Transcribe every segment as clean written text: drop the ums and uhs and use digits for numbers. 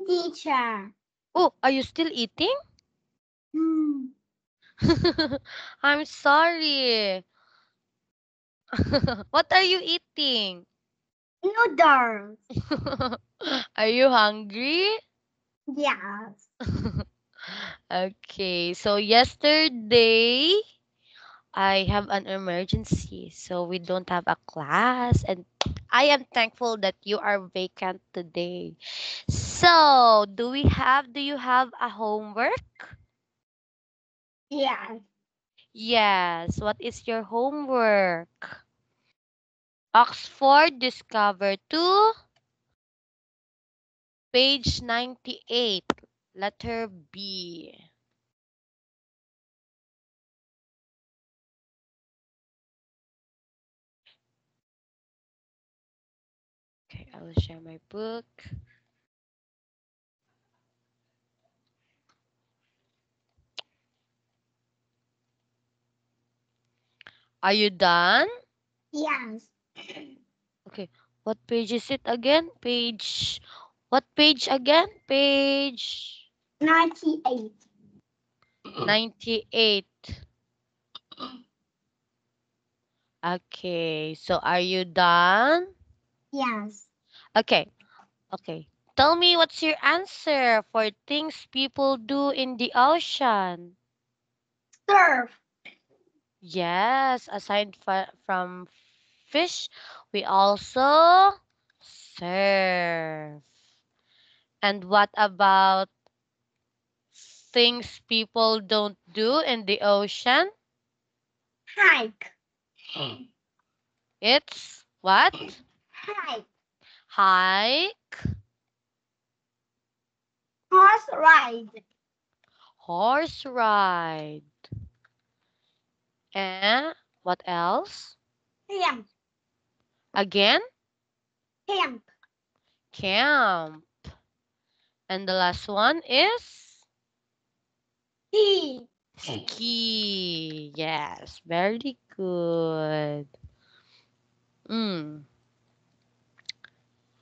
teacher. Oh, are you still eating? Hmm. I'm sorry. What are you eating? Noodles. Are you hungry? Yes. Okay, so yesterday I have an emergency, so we don't have a class, and I am thankful that you are vacant today. So, do you have a homework? Yes. Yes, what is your homework? Oxford Discover 2, page 98, letter B. Okay, I will share my book. Are you done? Yes. Okay, what page is it again? What page again? Page 98. 98. Okay, so are you done? Yes. Okay, okay. Tell me what's your answer for things people do in the ocean? Surf. Yes, aside from fish, we also surf. And what about things people don't do in the ocean? Hike. It's what? Hike. Hike, Horse ride. horse ride, and what else? Camp. Again, Camp. camp. And the last one is Ski. ski. Yes, very good. Mm.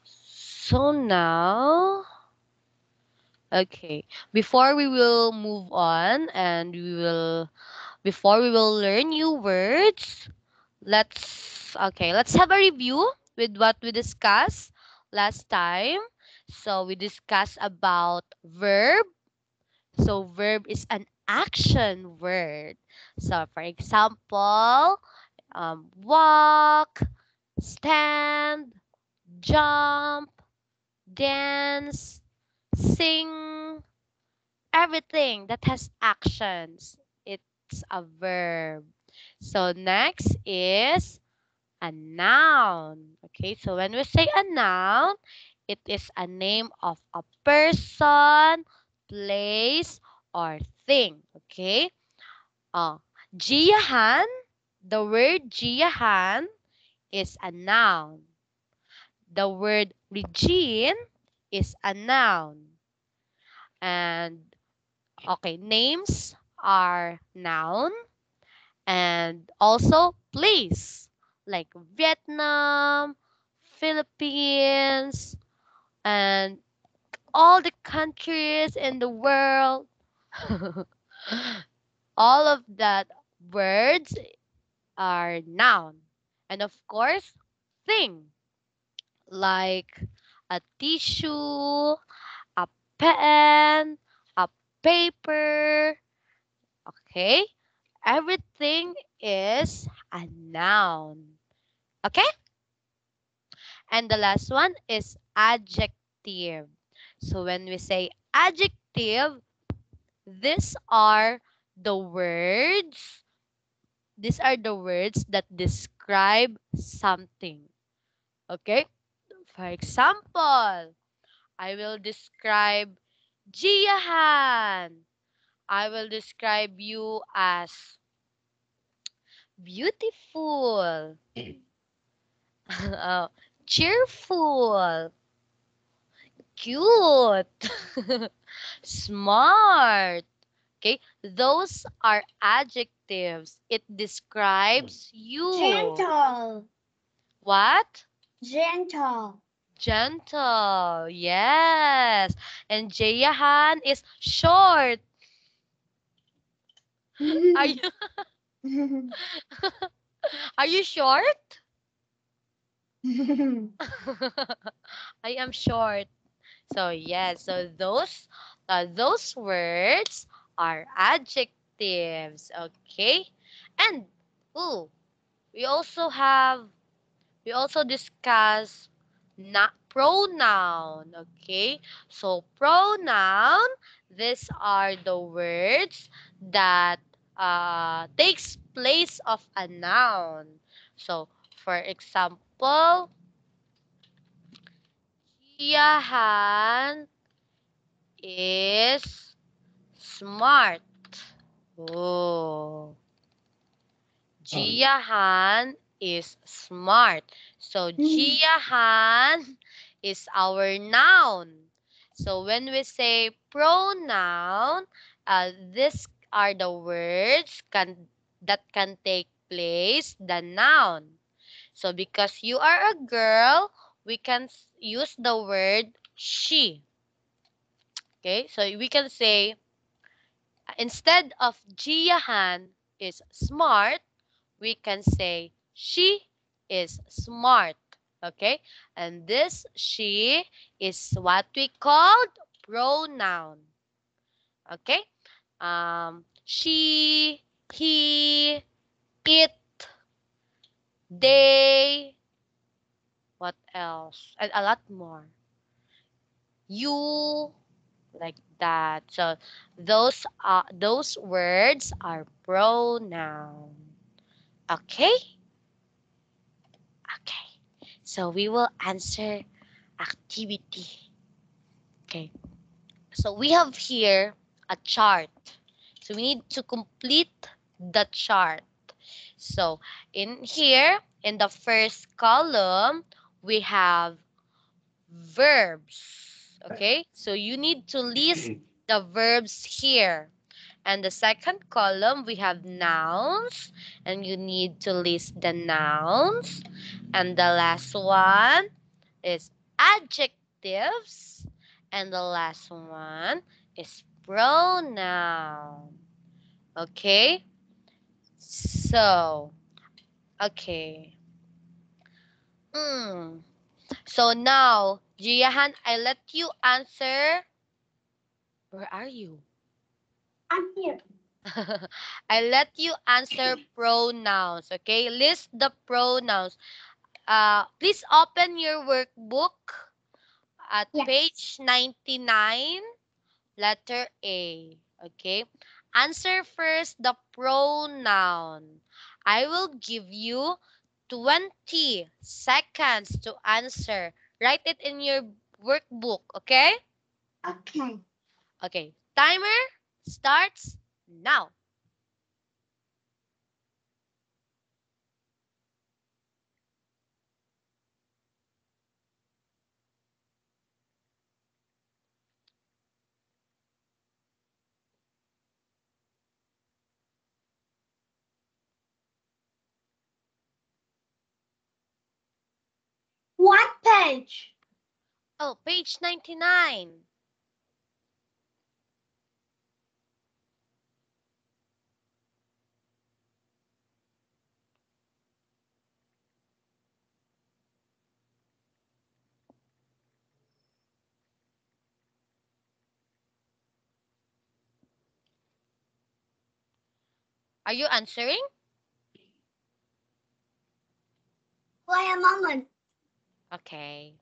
So now, okay, before we will move on and before we will learn new words, let's have a review with what we discussed last time. So we discussed about verb. So verb is an action word. So for example, walk, stand, jump, dance, sing, everything that has actions. It's a verb. So next is a noun. Okay, so when we say a noun, it is a name of a person, place, or thing. Okay. Uh, Jiahan, the word Jiahan is a noun. The word Regine is a noun. And okay, names are noun and also place like Vietnam, Philippines, and all the countries in the world. All of that words are noun. And of course, thing like a tissue, a pen, a paper. Okay? Everything is a noun. Okay? And the last one is adjective. So when we say adjective, these are the words, these are the words that describe something. Okay? For example, I will describe Jiahan. I will describe you as beautiful, uh, cheerful, cute, smart. Okay, those are adjectives. It describes you. Gentle. What? Gentle. gentle. Yes. And Jayahan is short. Are you are you short? I am short. So yes, so those words are adjectives, okay? And ooh, we also have we also discuss not pronoun, okay? So pronoun, these are the words that takes place of a noun. So for example, Jiahan is smart. Oh, Jiahan is smart. So Jiahan is our noun. So when we say pronoun, these are the words that can take place the noun. So because you are a girl, we can use the word she. Okay, so we can say instead of Jiahan is smart, we can say she is smart. Okay, and this she is what we called pronoun. Okay, she, he, it, they, what else, and a lot more. You, like that. So those words are pronoun. Okay? Okay. So we will answer activity. Okay. So we have here a chart. So we need to complete the chart. So in here, in the first column, we have verbs. Okay? So you need to list the verbs here. And the second column, we have nouns, and you need to list the nouns. And the last one is adjectives, and the last one is pronoun. Okay? So, okay. Hmm. So now, Jiahan, I let you answer. Where are you? I'm here. I let you answer pronouns, okay? List the pronouns. Please open your workbook at Yes. page 99, letter A, okay? Answer first the pronoun. I will give you 20 seconds to answer. Write it in your workbook, okay? Okay. Okay, timer starts now. What page? Oh, page 99. Are you answering? Wait a moment. Okay.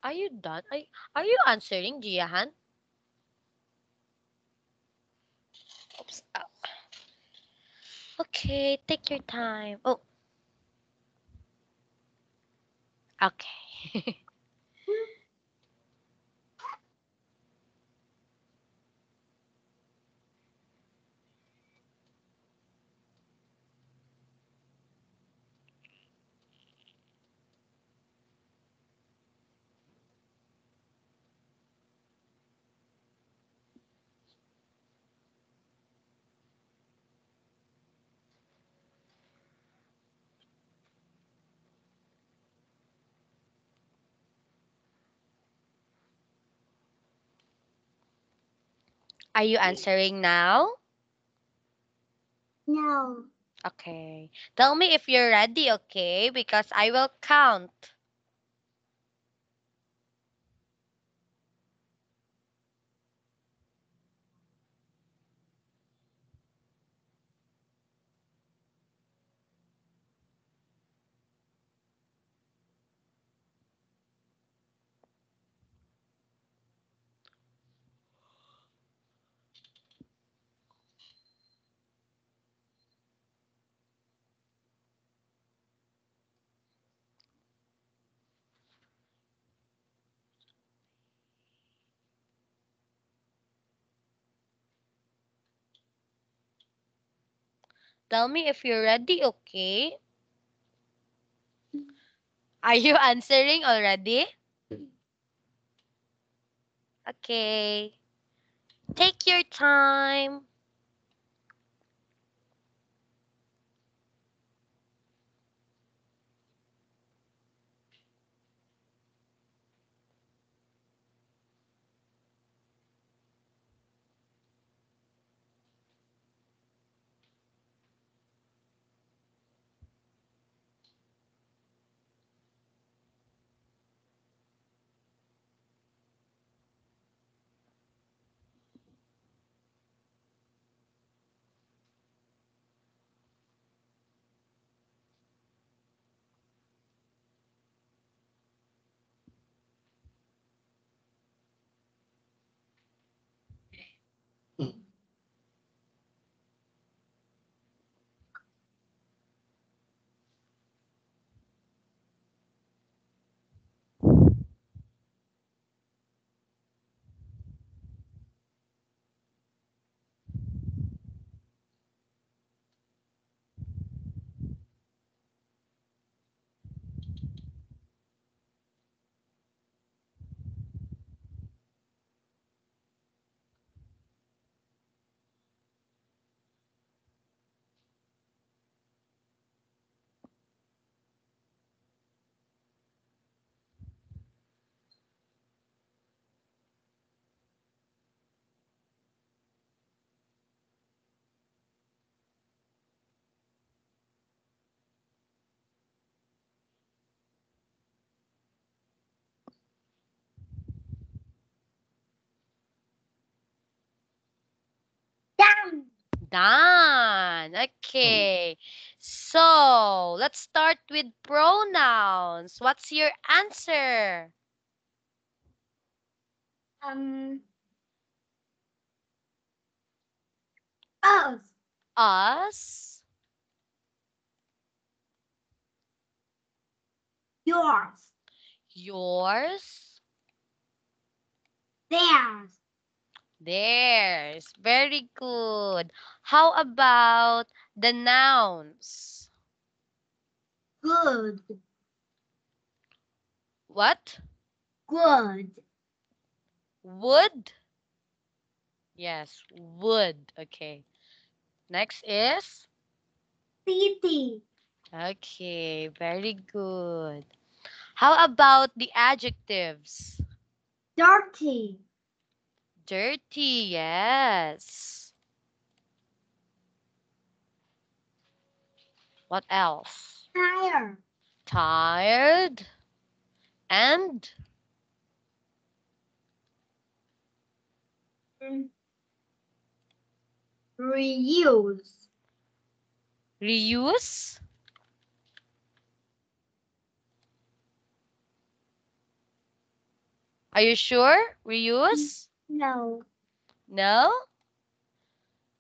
Are you done? Are you answering, Jiahan? Oops. Okay, take your time. Oh, okay. Are you answering now? No. Okay. Tell me if you're ready, okay? Because I will count. Tell me if you're ready, okay? Are you answering already? Okay. Take your time. Done. Done. Okay. So, let's start with pronouns. What's your answer? Um. Us. Us, Yours. yours, Theirs. theirs. Very good. How about the nouns? Good. What? Good. Wood? Yes, wood. Okay. Next is? City. Okay, very good. How about the adjectives? Dirty. Dirty, yes. What else? Tire. Tired and Mm. Reuse. reuse. Are you sure? Reuse? No. No?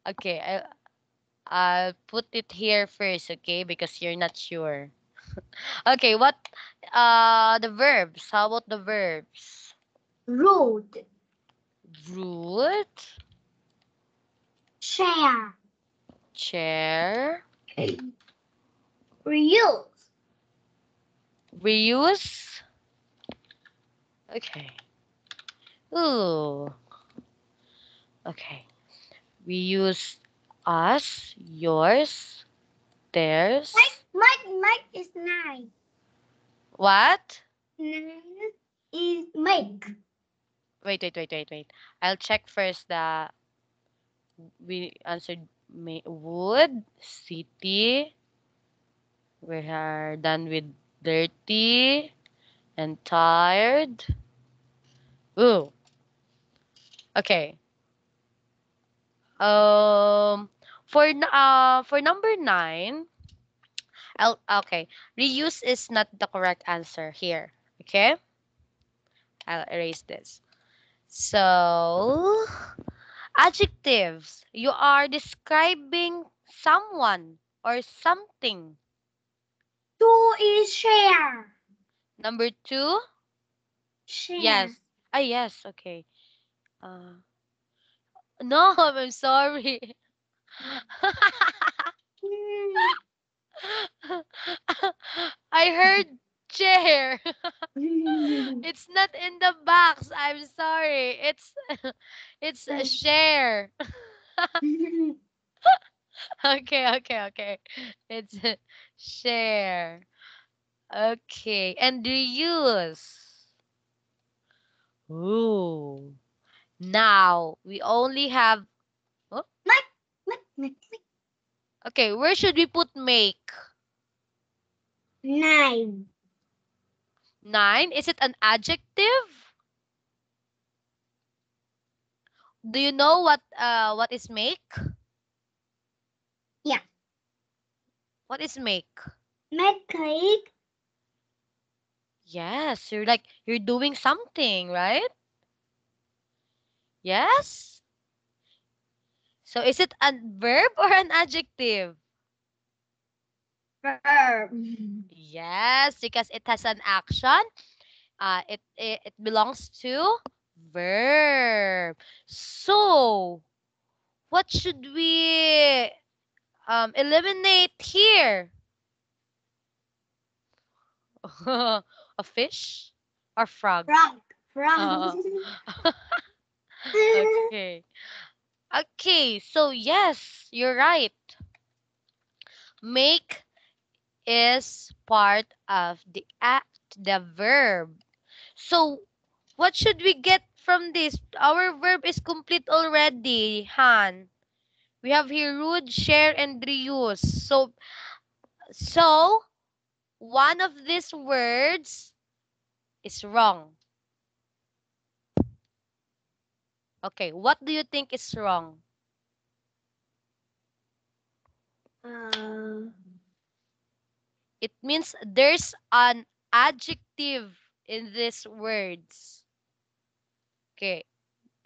Okay, I'll put it here first, okay? Because you're not sure. Okay, what the verbs? How about the verbs? Rude. Root, Share. chair, Reuse. reuse. Okay. Ooh. Okay. Reuse us, yours, theirs. Mike is nine. What? Nine is make. Wait. I'll check first the we answered wood, city. We are done with dirty and tired. Ooh. Okay. For number 9, okay. Reuse is not the correct answer here. Okay? I'll erase this. So, adjectives. You are describing someone or something. Two is share. Number 2, Share. yes. Ah, yes, okay. No, I'm sorry. I heard chair. It's not in the box. I'm sorry. It's a share. Okay. It's a share. Okay. And reuse. Ooh. Now we only have oh, Mike. okay, where should we put make? Nine. 9. Is it an adjective? Do you know what is make? Yeah. What is make? Make cake. Yes, you're doing something, right? Yes? So is it a verb or an adjective? Verb. Yes, because it has an action. It belongs to verb. So, what should we eliminate here? A fish or frog? Frog. Frog. Uh, okay. Okay, so yes, you're right. Make is part of the act, the verb. So, what should we get from this? Our verb is complete already, Han. We have here rude, share, and reuse. So one of these words is wrong. Okay, what do you think is wrong? Uh, It means there's an adjective in these words. Okay,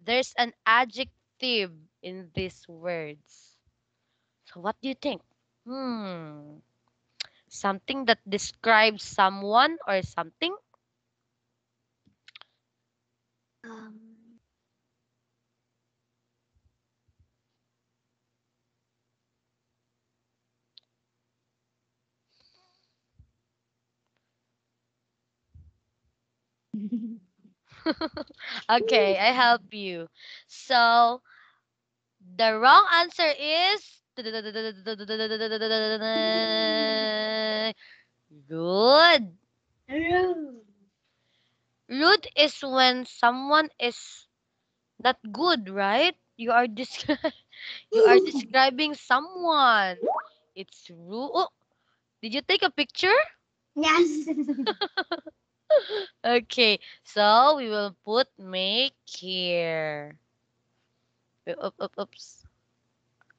there's an adjective in these words. So what do you think? Something that describes someone or something? um, Okay, I help you. So the wrong answer is rude. rude. Rude is when someone is not good, right? You are describing someone. It's rude. Oh, did you take a picture? Yes. Okay, so we will put make here. Oops.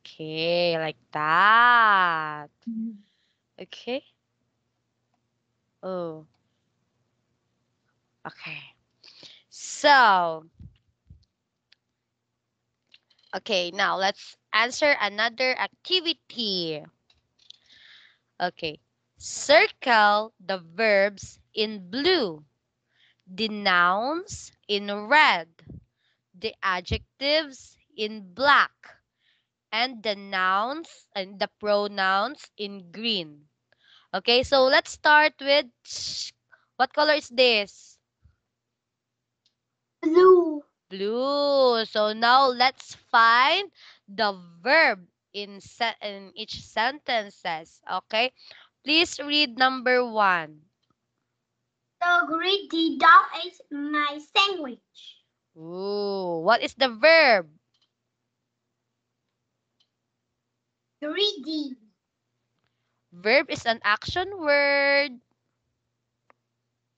Okay, like that. Okay. Oh, okay. So, okay, now let's answer another activity. Okay. Circle the verbs in blue, the nouns in red, the adjectives in black, and the nouns and the pronouns in green. Okay, so let's start with what color is this? Blue. Blue. So now let's find the verb in each sentences. Okay, please read number 1. The greedy dog ate my sandwich. Ooh, what is the verb? Greedy. Verb is an action word.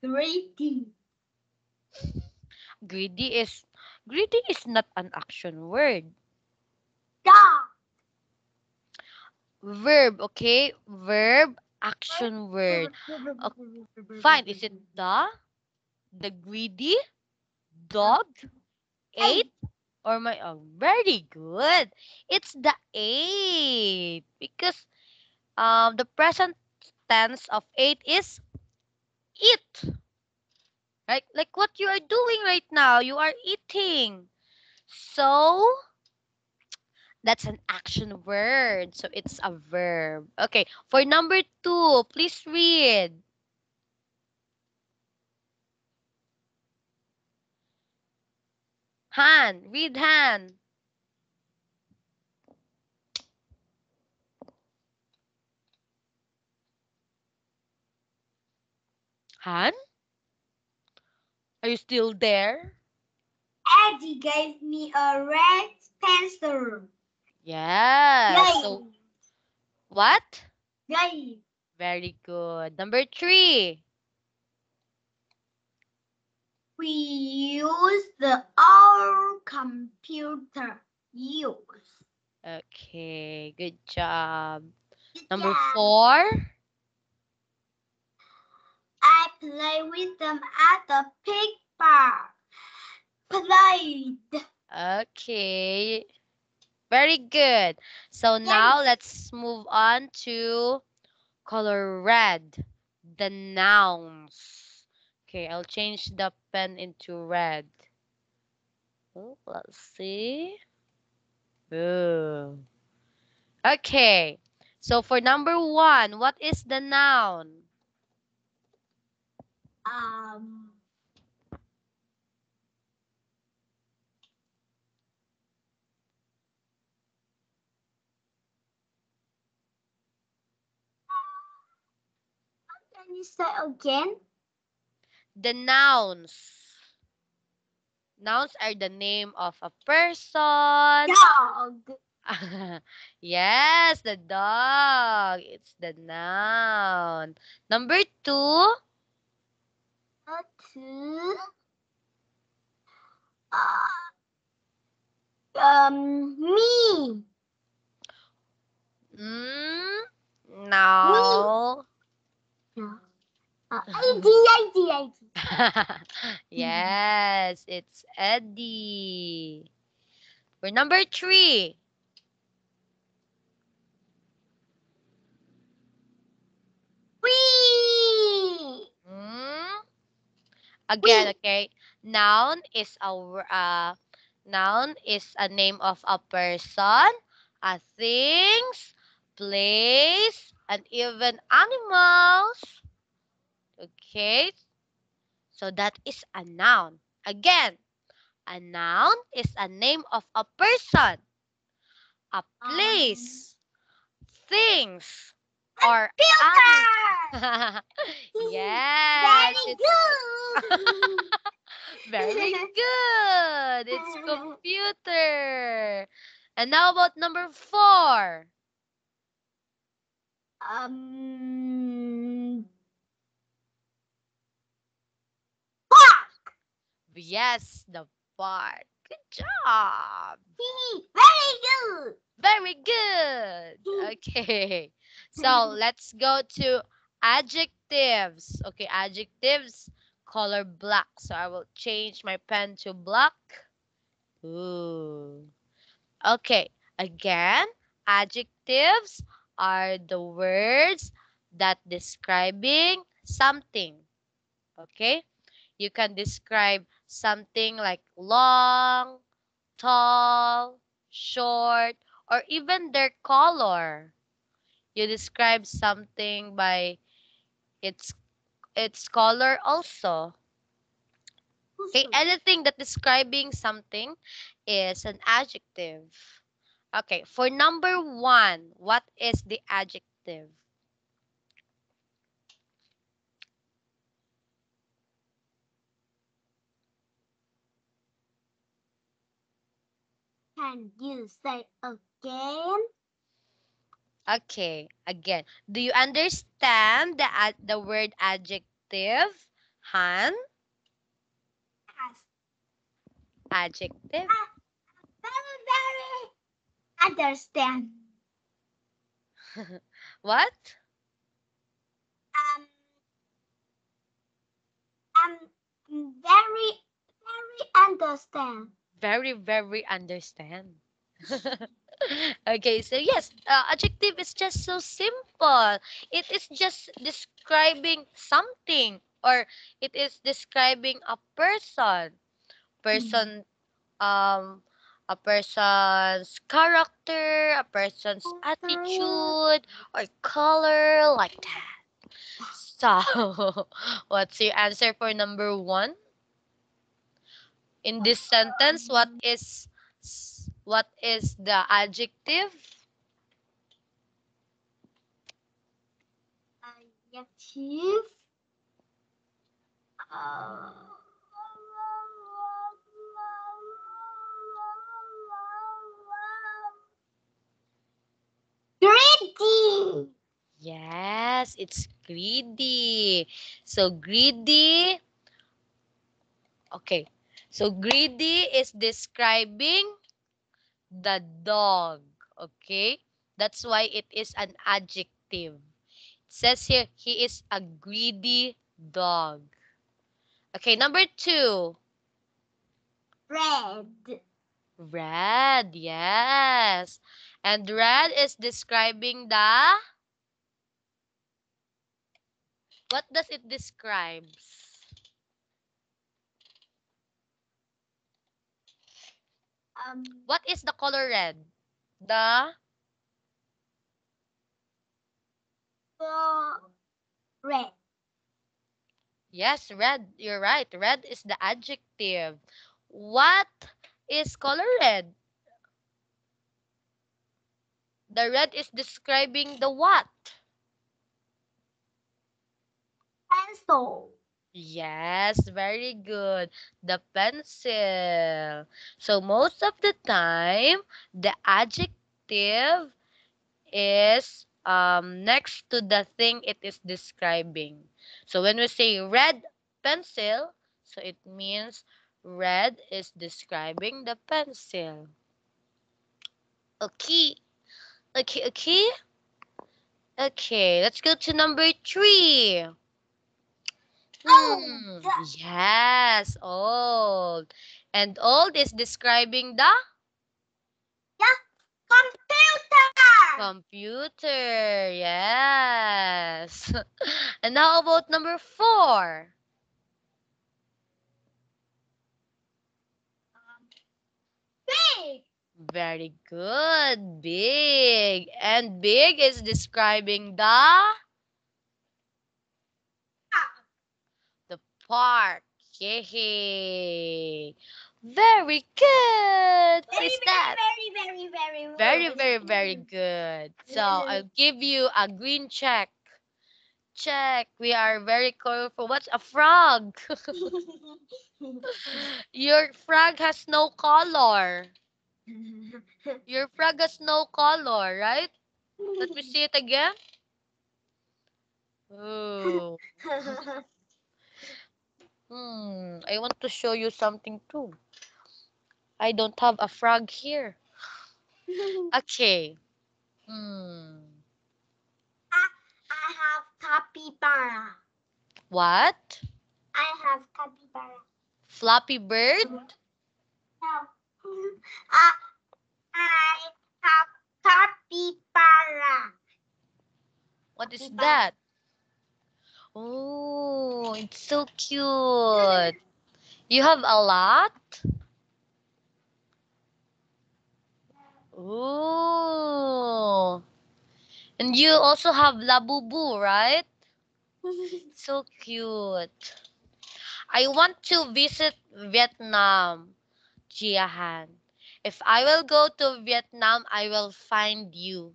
Greedy. Greedy is greedy is not an action word. Dog. Verb, okay? Verb, action word. Fine. Is it the greedy, dog, ate, or my very good. It's the ate because the present tense of ate is eat. Right? Like what you are doing right now. You are eating. So that's an action word. So it's a verb. Okay. For number 2, please read. Han, read Han. Han? Are you still there? Eddie gave me a red pencil. Yes. So what? Gave. Very good. Number 3. We use our computer. Use. Okay, good job. Number Yeah. 4. I play with them at the pig park. Played. Okay, very good. So now let's move on to color red, the nouns. Okay, I'll change the pen into red. Oh, let's see. Ooh. Okay, so for number 1, what is the noun? Um. Can you say again? The nouns. Nouns are the name of a person. Dog. Yes, the dog. It's the noun. Number 2. Two. Me. Mm, Me. no. No. ID. Yes, it's Eddie. For number 3. We. Mm, again, okay. Noun is a name of a person, a things, place, and even animals. Okay, so that is a noun. Again, a noun is a name of a person, a place, things, or Computer. yes, Very it's good. very good. It's computer. And now about number 4. um. Park. Yes, the park. Good job. Very good. Very good. Okay. So let's go to adjectives. Okay, adjectives color black. So I will change my pen to black. Ooh. Okay. Again, adjectives are the words that describing something. Okay? You can describe something like long, tall, short, or even their color. You describe something by its color also. Okay, anything that describing something is an adjective. Okay, for number 1, what is the adjective? Can you say again? Okay, again. Do you understand the word adjective? Han? Yes. Adjective. Very understand. What? Um, very understand. Very understand. Okay, so yes, adjective is just so simple. It is just describing something, or it is describing a person. Person, um, a person's character, a person's attitude, or color, like that. So, what's your answer for number 1? In this sentence, what is the adjective? Adjective. Uh, Greedy. Yes, it's greedy. So greedy, okay. So greedy is describing the dog, okay? That's why it is an adjective. It says here, he is a greedy dog. Okay, number 2. Red. Red, yes. And red is describing the, what does it describe? What is the color red? The, Red. yes, red. You're right. Red is the adjective. What is color red? The red is describing the what? Pencil. Yes, very good. The pencil. So most of the time, the adjective is next to the thing it is describing. So when we say red pencil, so it means red is describing the pencil. Okay. Okay. Okay, let's go to number 3. Oh, Yes, old. And old is describing the yeah. Computer. computer. Yes. And how about number 4? Big. Very good. Big. And big is describing the park. Yay. Very good. What is that? Very good. So I'll give you a green check. Check. We are very colorful. What's a frog? Your frog has no color. Your frog has no color, right? Let me see it again. Oh. I want to show you something too. I don't have a frog here. Okay. Hmm. I have capybara. What? I have capybara. Flappy Bird? No. I have capybara. What is Capybara. that? Oh, it's so cute. You have a lot? Oh. And you also have Labubu, right? So cute. I want to visit Vietnam, Jiahan. If I will go to Vietnam, I will find you.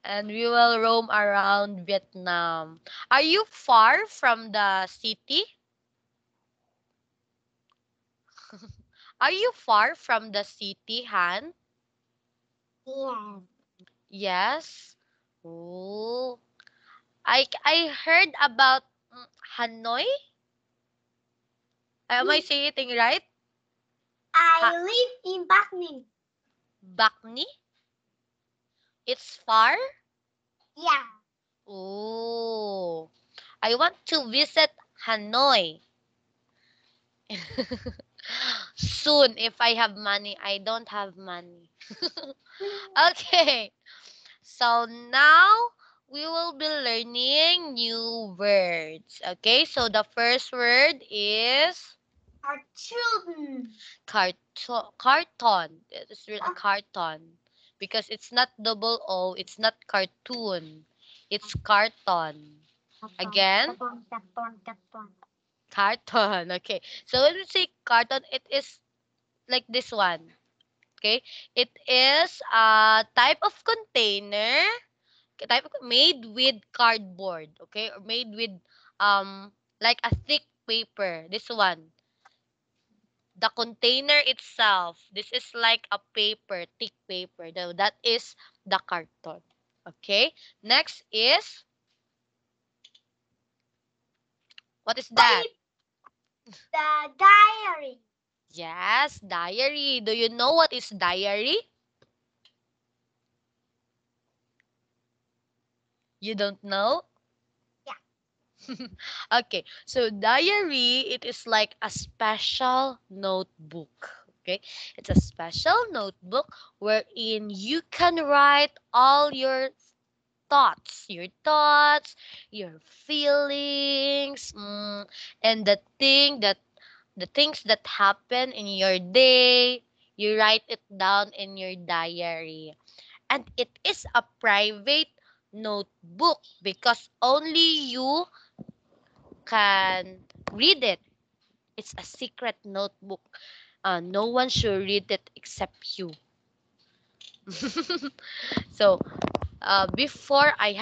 And we will roam around Vietnam. Are you far from the city? Are you far from the city, Han? Yeah. Yes. Oh, I heard about Hanoi. Am I saying it right? I live in Bắc Ninh. Bac Ni? It's far? Yeah. Oh, I want to visit Hanoi. Soon, if I have money. I don't have money. Okay, so now we will be learning new words. Okay, so the first word is Our children. carton. It is a carton because it's not double O, it's not cartoon. It's carton. Again, carton. Okay. So when we say carton, it is like this one. Okay. It is a type of container, made with cardboard. Okay, or made with like a thick paper. This one. The container itself, this is like a paper, thick paper. That is the carton. Okay. Next is, what is that? The diary. Yes, diary. Do you know what is diary? You don't know? Yeah. Okay. So diary, it is like a special notebook. Okay. It's a special notebook wherein you can write all your thoughts, your feelings, and the things that happen in your day. You write it down in your diary, and it is a private notebook because only you can read it. It's a secret notebook. No one should read it except you. So before I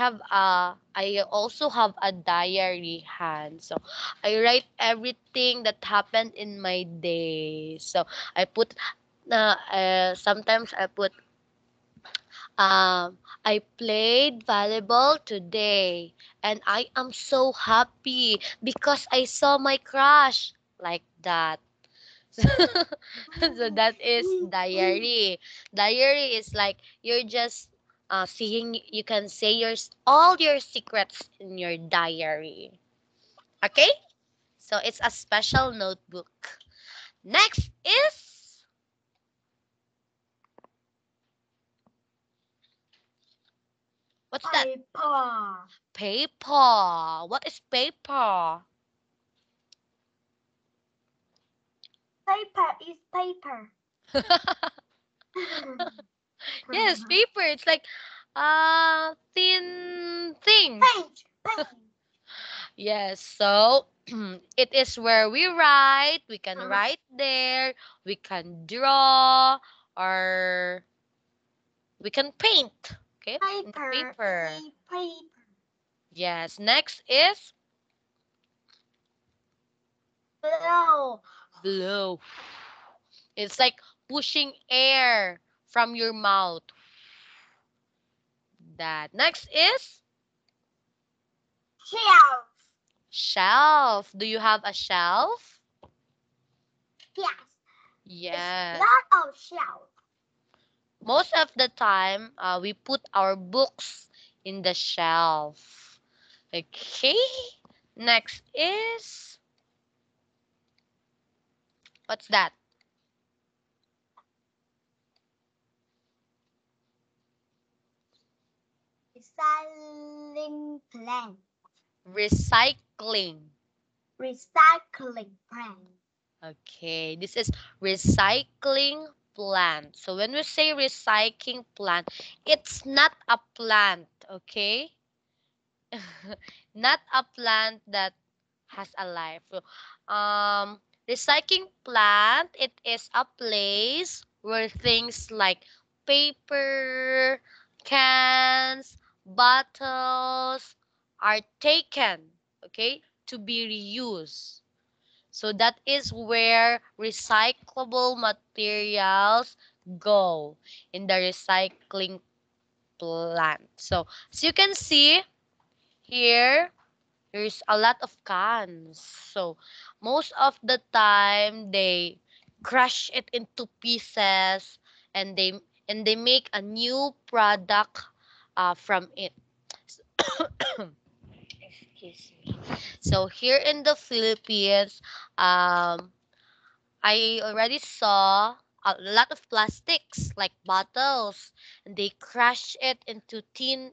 also have a diary hand. So I write everything that happened in my day. So I put sometimes I put I played volleyball today and I am so happy because I saw my crush, like that. So that is diary. Diary is like you're just seeing, you can say all your secrets in your diary. Okay? So it's a special notebook. Next is, what's that? Paper. Paper. What is paper? Paper is paper. Yes, paper. It's like thin thing. Paint. Paint. Yes, so it is where we write. We can write there. We can draw, or we can paint. Okay, in the Paper. paper. Paper. Yes. Next is Blow. blow. It's like pushing air from your mouth. That. Next is Shelf. shelf. Do you have a shelf? Yes. Yes. Lot of shelf. Most of the time, we put our books in the shelf. Okay. Next is, what's that? Recycling plant. Recycling. Recycling plant. Okay, this is recycling plant. So when we say recycling plant, it's not a plant, okay? Not a plant that has a life. So, recycling plant, it is a place where things like paper, cans, bottles are taken, okay, to be reused. So that is where recyclable materials go in the recycling plant. So as you can see here, there's a lot of cans. So most of the time they crush it into pieces and they make a new product from it. Excuse me. So here in the Philippines, um, I already saw a lot of plastics like bottles, and they crush it into thin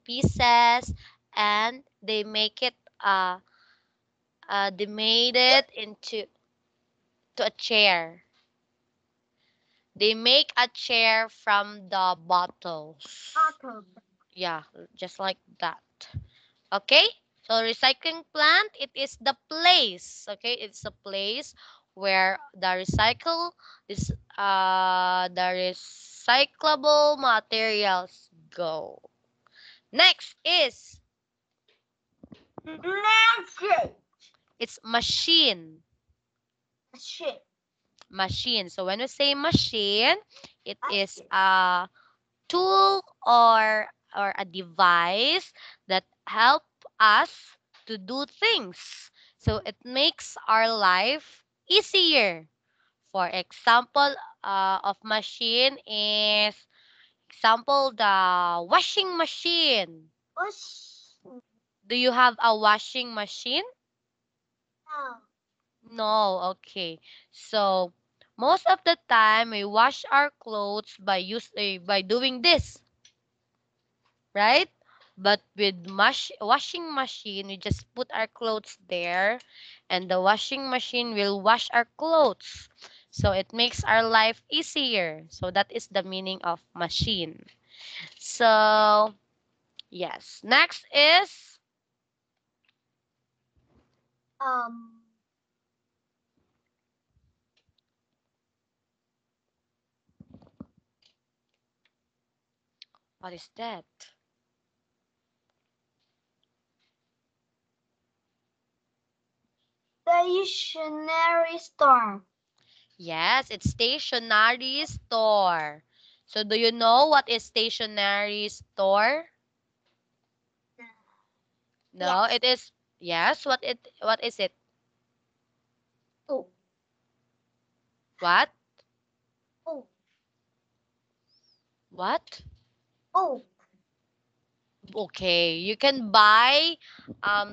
pieces, and they made it into to a chair. They make a chair from the bottles. Bottle. Yeah, just like that. Okay? So recycling plant, it is the place. Okay, it's a place where the recyclable materials go. Next is Magic. it's machine. Shit. Machine. So when we say machine, it is Magic. a tool or a device that help us to do things. So it makes our life easier. For example, of machine is example the washing machine. Push. Do you have a washing machine? No. No, okay. So most of the time we wash our clothes by doing this, right? But with washing machine, we just put our clothes there, and the washing machine will wash our clothes. So it makes our life easier. So that is the meaning of machine. So yes, next is Um. what is that? Stationery store. Yes, it's stationery store. So do you know what is stationery store? No, Yes. it is yes, what is it? Oh. What? Oh. What? Oh. Okay, you can buy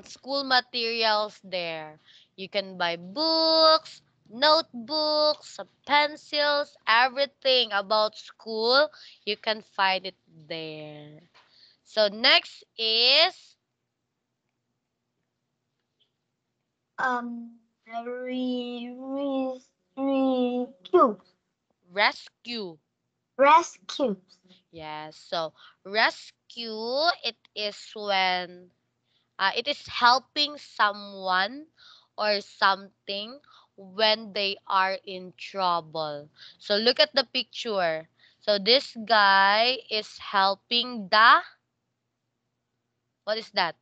school materials there. You can buy books, notebooks, pencils, everything about school. You can find it there. So next is Um. Cubes. rescue. Rescue. Yes, so rescue, it is when it is helping someone or something when they are in trouble. So look at the picture. So this guy is helping what is that?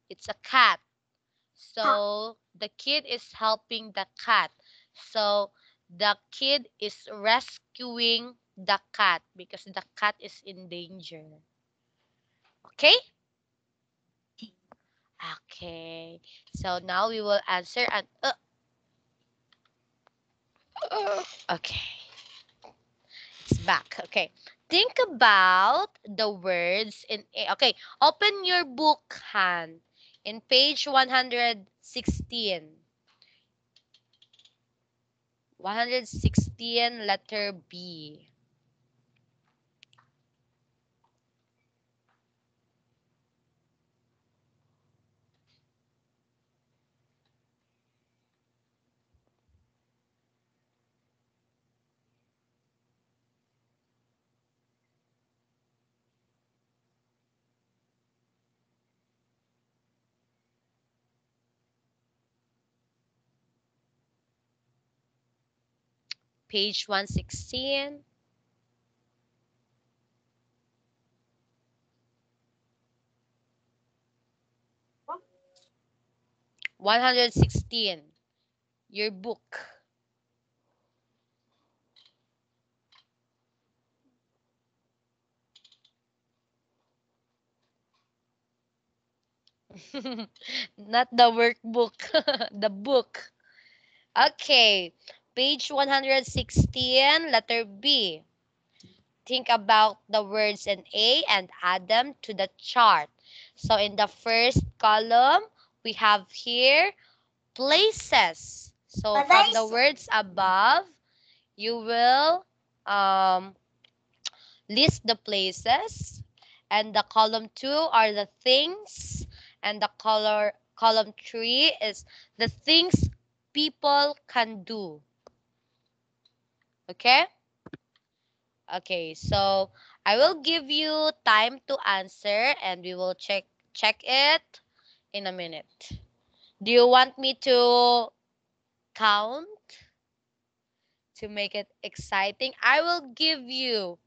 It's a cat. So the kid is helping the cat. So the kid is rescuing the cat because the cat is in danger. Okay? Okay. So now we will answer and okay. It's back. Okay. think about the words in A. Okay, open your book, Han, in page 116. 116, letter B. Page 116. 116. Your book. Not the workbook, the book. Okay, page 116, letter B. Think about the words in A and add them to the chart. So in the first column, we have here places. So from the words above, you will um, list the places. And the column 2 are the things. And the column 3 is the things people can do. Okay? Okay, so I will give you time to answer and we will check it in a minute. Do you want me to count to make it exciting? I will give you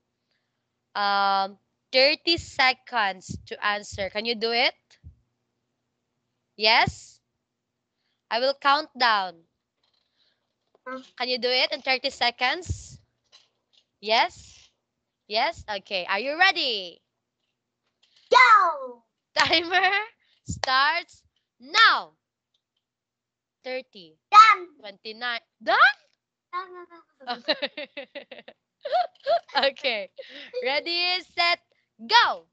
30 seconds to answer. Can you do it? Yes? I will count down. Can you do it in 30 seconds? Yes? Yes? Okay. Are you ready? Go! Timer starts now. 30. Done! 29. Done? No. Okay. Ready, set, go.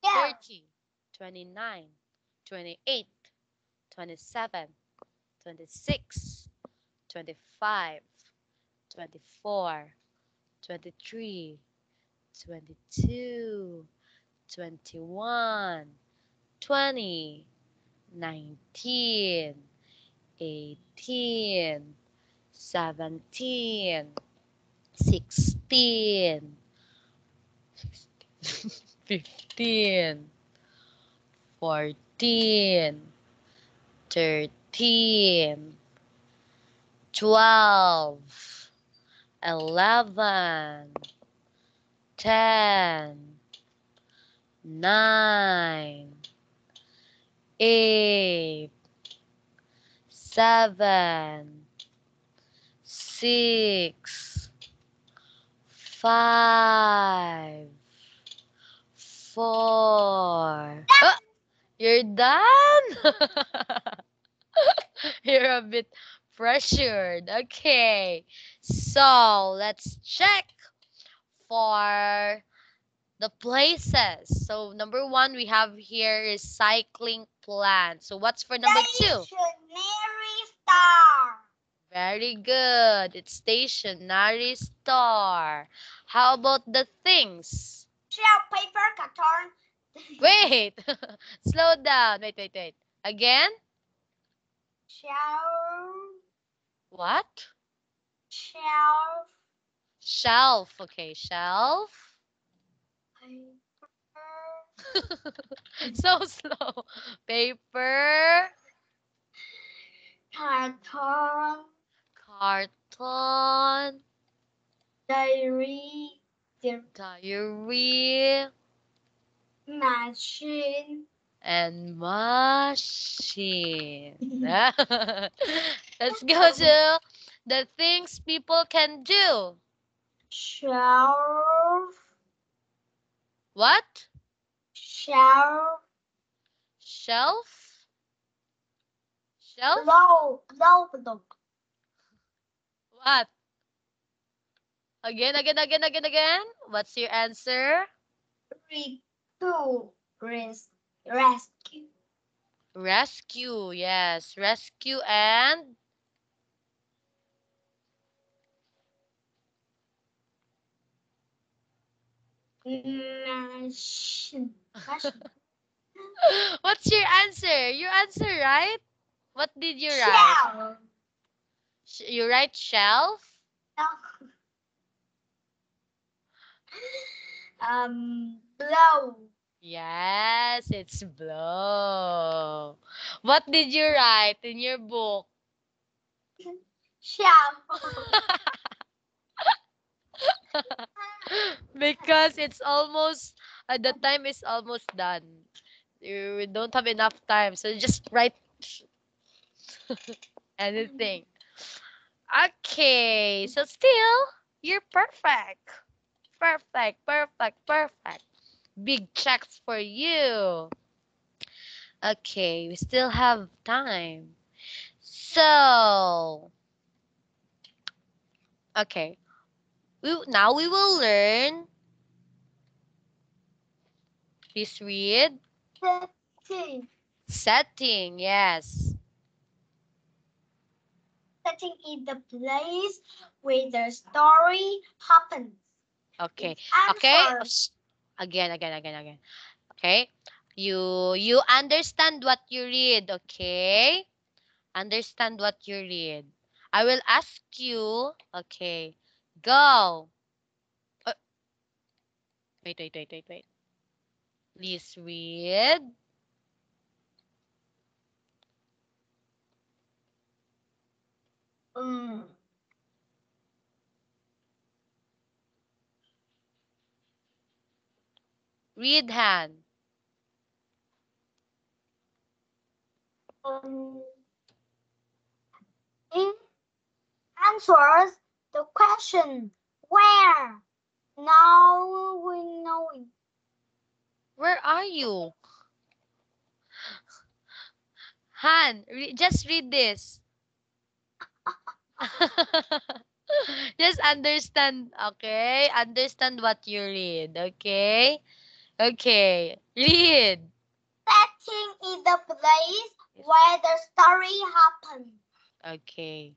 Yeah. 30, 29, 28, 27, 26, 25, 24, 23, 22, 21, 20, 19, 18, 17, 16, 15, 14, 13, 12, 11, 10, 9, 8, 7, 6, 5, 4. Oh, you're done? You're a bit pressured. Okay. So let's check for the places. So number 1 we have here is cycling plan. So what's for number 2? Stationary star. Very good. It's stationary store. How about the things? Shell, paper, carton. Wait. Slow down. Wait. Again? Shelf. What? Shelf. Shelf. Okay, shelf. Paper. So slow. Paper. Carton. Carton. Diary. Diary. Machine. And machine. Let's go to the things people can do. Shelf. What? Shelf. Shelf? Shelf? Low. What? Again. What's your answer? Rescue. Rescue. Rescue. Yes, rescue and Machine. Machine. what's your answer? Your answer, right? What did you write? Shell. You write shelf? No. Blow. Yes, it's blow. What did you write in your book? Shell. because it's almost the time is almost done. We don't have enough time, so just write anything. Okay, so still you're perfect. Perfect. Big checks for you. Okay, we still have time. So, okay. Now we will learn. Please read. Setting. Setting, yes. Setting is the place where the story happens. Okay. Its Okay. answers. Again. Okay. You understand what you read, okay? Understand what you read. I will ask you, okay. Go. Uh, wait. Please read. Um, Read, Han. um, it answers the question where. Now we know it. Where are you? Han, just read this. Just understand, okay? Understand what you read, okay? Okay, read. Setting is the place where the story happens. Okay.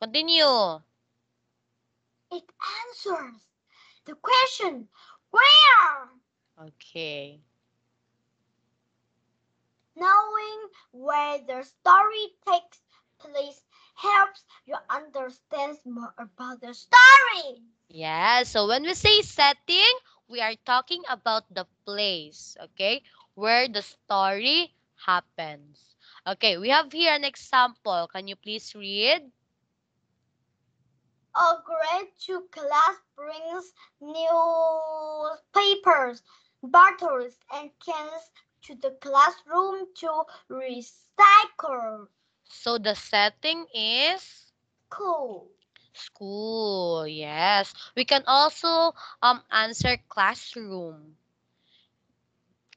Continue. It answers the question where. Okay. Knowing where the story takes place helps you understand more about the story. Yeah, so when we say setting, we are talking about the place, okay? Where the story happens. Okay, we have here an example. Can you please read? A grade 2 class brings newspapers, bottles, and cans to the classroom to recycle. So the setting is Cool. school. Yes. We can also answer classroom.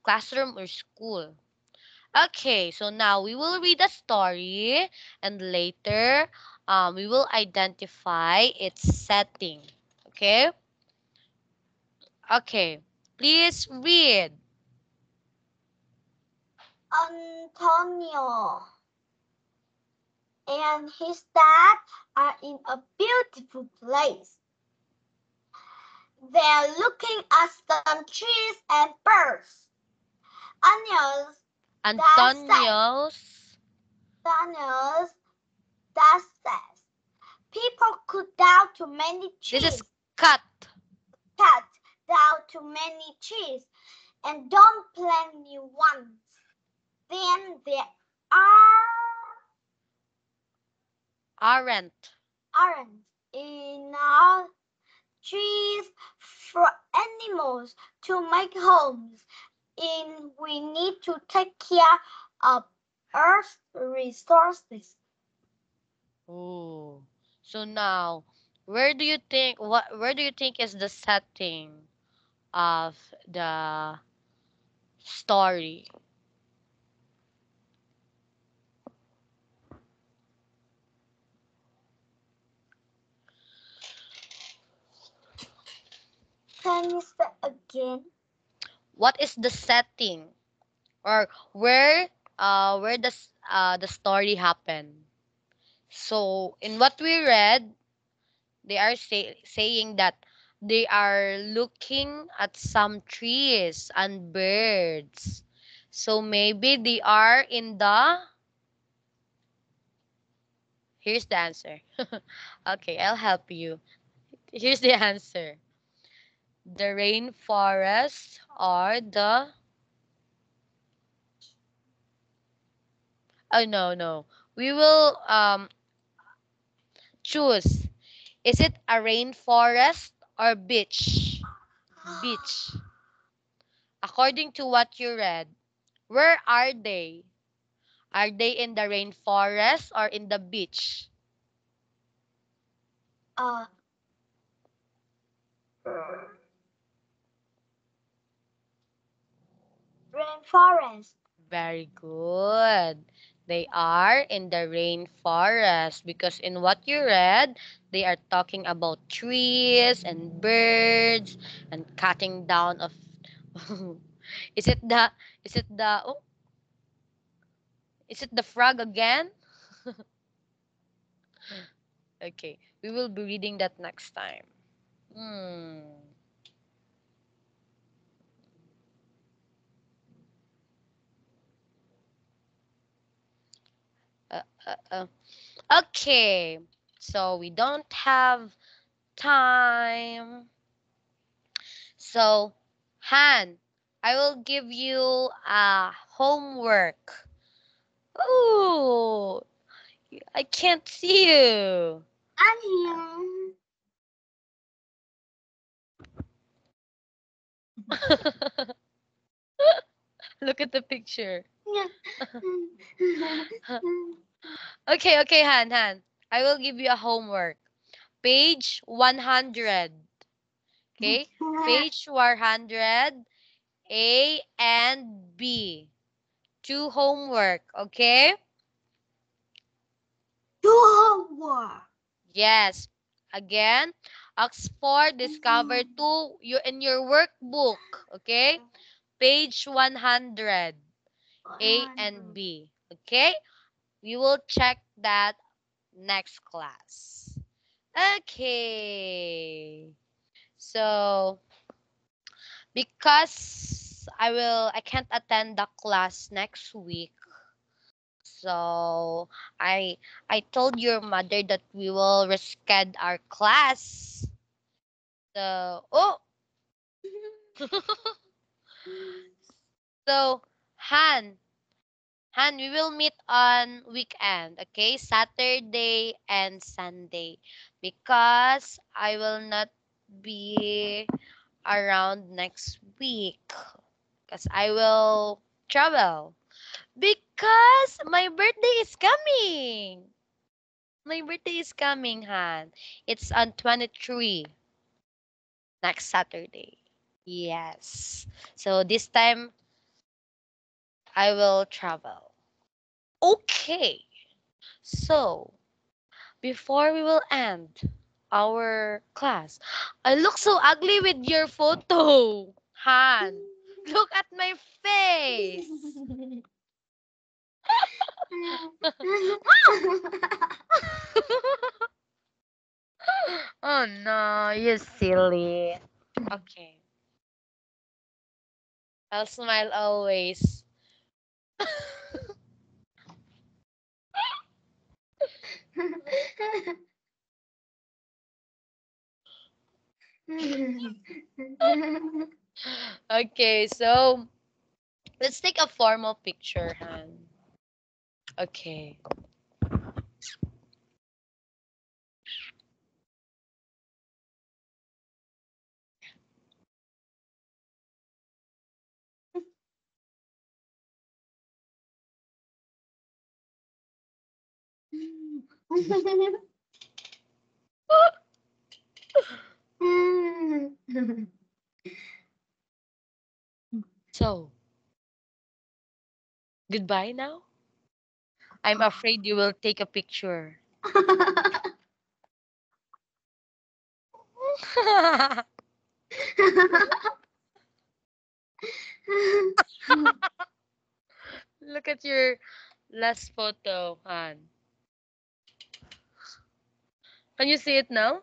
Classroom or school. Okay, so now we will read a story and later we will identify its setting. Okay? Okay. Please read. Antonio and his dad are in a beautiful place. They're looking at some trees and birds. Antonio's Antonio's. Daniel's dad says, people cut down too many This is trees, cut. cut down too many trees, and don't plant new ones. Then there Aren't. aren't enough trees for animals to make homes, and we need to take care of Earth's resources. Oh. So now, where do you think is the setting of the story? Can you say again? What is the setting or where does the story happen? So in what we read, they are saying that they are looking at some trees and birds. So maybe they are in the. Here's the answer. Okay, I'll help you. Here's the answer. The rainforest or the. Oh, no, no. We will choose. Is it a rainforest or beach? Beach. According to what you read, where are they? Are they in the rainforest or in the beach? Uh, Rainforest. Very good. They are in the rainforest because in what you read, they are talking about trees and birds and cutting down of. is it the is it the oh, is it the frog again? Okay, we will be reading that next time. Hmm. Uh, uh, uh. Okay, so we don't have time. So, Han, I will give you a homework. Oh, I can't see you. I'm here. Look at the picture. Okay, okay, Han. I will give you a homework. Page 100. Okay? Page 100, A and B. Two homework, okay? Do homework. Yes. Again, Oxford Discover 2 you in your workbook, okay? Page 100, A and B, okay? We will check that next class. Okay. So, because I can't attend the class next week. So, I told your mother that we will reschedule our class. So, oh, so Han, we will meet on weekend, okay? Saturday and Sunday. Because I will not be around next week. Because I will travel. Because my birthday is coming. My birthday is coming, Han. It's on 23 next Saturday. Yes. So this time I will travel. Okay. So before we will end our class, I look so ugly with your photo, Han. Look at my face. Oh no, you silly. Okay. I'll smile always. Okay, so let's take a formal picture, Han. Okay. So, goodbye now. I'm afraid you will take a picture. Look at your last photo, Han. Can you see it now?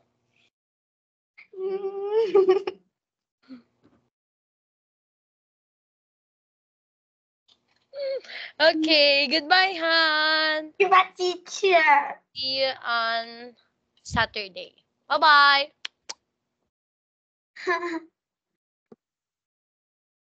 Okay, goodbye, Han. Goodbye, teacher. See you on Saturday. Bye-bye.